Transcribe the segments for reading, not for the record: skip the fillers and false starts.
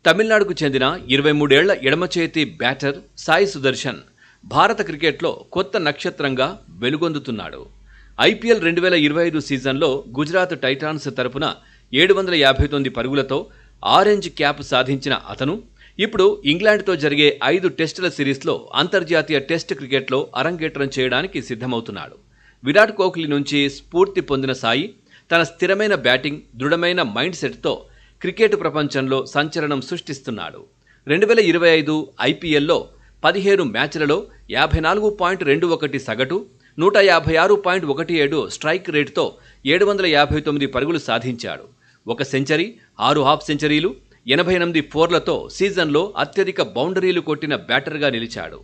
తమిళనాడుకు చెందిన 23 ఏళ్ల ఎడమచేతి బ్యాటర్ సాయి సుదర్శన్ భారత క్రికెట్లో కొత్త నక్షత్రంగా వెలుగొందుతున్నాడు. ఐపీఎల్ 2025 సీజన్లో గుజరాత్ టైటాన్స్ తరపున 759 పరుగులతో ఆరెంజ్ క్యాప్ సాధించిన అతను ఇప్పుడు ఇంగ్లాండ్తో జరిగే 5 టెస్టుల సిరీస్లో అంతర్జాతీయ టెస్ట్ క్రికెట్లో అరంగేట్రం చేయడానికి సిద్ధమవుతున్నాడు. విరాట్ కోహ్లీ నుంచి స్ఫూర్తి పొందిన సాయి తన స్థిరమైన బ్యాటింగ్, దృఢమైన మైండ్ సెట్తో క్రికెట్ ప్రపంచంలో సంచలనం సృష్టిస్తున్నాడు. 2025 ఐపీఎల్లో 17 మ్యాచ్లలో 54.21 సగటు, 156.17 స్ట్రైక్ రేటుతో 759 పరుగులు సాధించాడు. ఒక సెంచరీ, 6 హాఫ్ సెంచరీలు, 88 ఫోర్లతో సీజన్లో అత్యధిక బౌండరీలు కొట్టిన బ్యాటర్గా నిలిచాడు.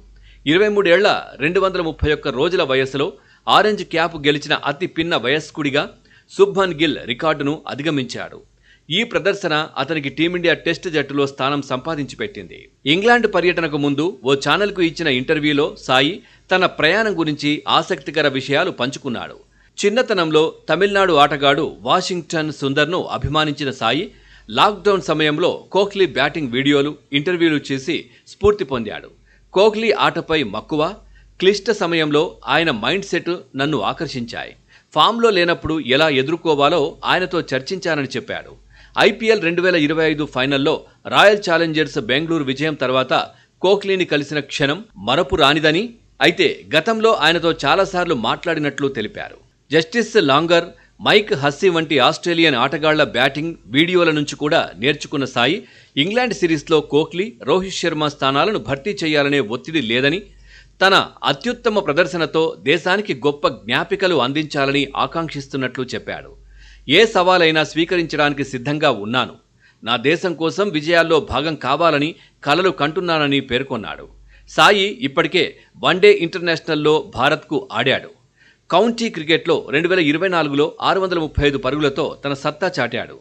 23 ఏళ్ల 231 రోజుల వయసులో ఆరెంజ్ క్యాప్ గెలిచిన అతి పిన్న వయస్కుడిగా శుభ్మన్ గిల్ రికార్డును అధిగమించాడు. ఈ ప్రదర్శన అతనికి టీమిండియా టెస్ట్ జట్టులో స్థానం సంపాదించి పెట్టింది. ఇంగ్లాండ్ పర్యటనకు ముందు ఓ ఛానల్కు ఇచ్చిన ఇంటర్వ్యూలో సాయి తన ప్రయాణం గురించి ఆసక్తికర విషయాలు పంచుకున్నాడు. చిన్నతనంలో తమిళనాడు ఆటగాడు వాషింగ్టన్ సుందర్ను అభిమానించిన సాయి లాక్డౌన్ సమయంలో కోహ్లీ బ్యాటింగ్ వీడియోలు, ఇంటర్వ్యూలు చేసి స్ఫూర్తి పొందాడు. కోహ్లీ ఆటపై మక్కువ, క్లిష్ట సమయంలో ఆయన మైండ్ సెట్ నన్ను ఆకర్షించాయి. ఫామ్లో లేనప్పుడు ఎలా ఎదుర్కోవాలో ఆయనతో చర్చించానని చెప్పాడు. ఐపీఎల్ 2025 ఫైనల్లో రాయల్ ఛాలెంజర్స్ బెంగళూరు విజయం తర్వాత కోహ్లీని కలిసిన క్షణం మరపు రానిదని, అయితే గతంలో ఆయనతో చాలాసార్లు మాట్లాడినట్లు తెలిపారు. జస్టిస్ లాంగర్, మైక్ హస్సీ వంటి ఆస్ట్రేలియన్ ఆటగాళ్ల బ్యాటింగ్ వీడియోల నుంచి కూడా నేర్చుకున్న సాయి ఇంగ్లాండ్ సిరీస్లో కోహ్లీ, రోహిత్ శర్మ స్థానాలను భర్తీ చేయాలనే ఒత్తిడి లేదని, తన అత్యుత్తమ ప్రదర్శనతో దేశానికి గొప్ప జ్ఞాపికలు అందించాలని ఆకాంక్షిస్తున్నట్లు చెప్పాడు. ఏ సవాలైనా స్వీకరించడానికి సిద్ధంగా ఉన్నాను. నా దేశం కోసం విజయాల్లో భాగం కావాలని కలలు కంటున్నానని పేర్కొన్నాడు. సాయి ఇప్పటికే వన్డే ఇంటర్నేషనల్లో భారత్కు ఆడాడు. కౌంటీ క్రికెట్లో 2024లో 635 పరుగులతో తన సత్తా చాటాడు.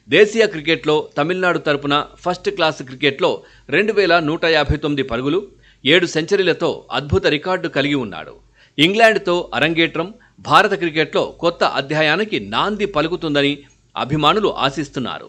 దేశీయ క్రికెట్లో తమిళనాడు తరపున ఫస్ట్ క్లాస్ క్రికెట్లో 2159 పరుగులు, 7 సెంచరీలతో అద్భుత రికార్డు కలిగి ఉన్నాడు. ఇంగ్లాండ్తో అరంగేట్రం భారత క్రికెట్లో కొత్త అధ్యాయానికి నాంది పలుకుతుందని అభిమానులు ఆశిస్తున్నారు.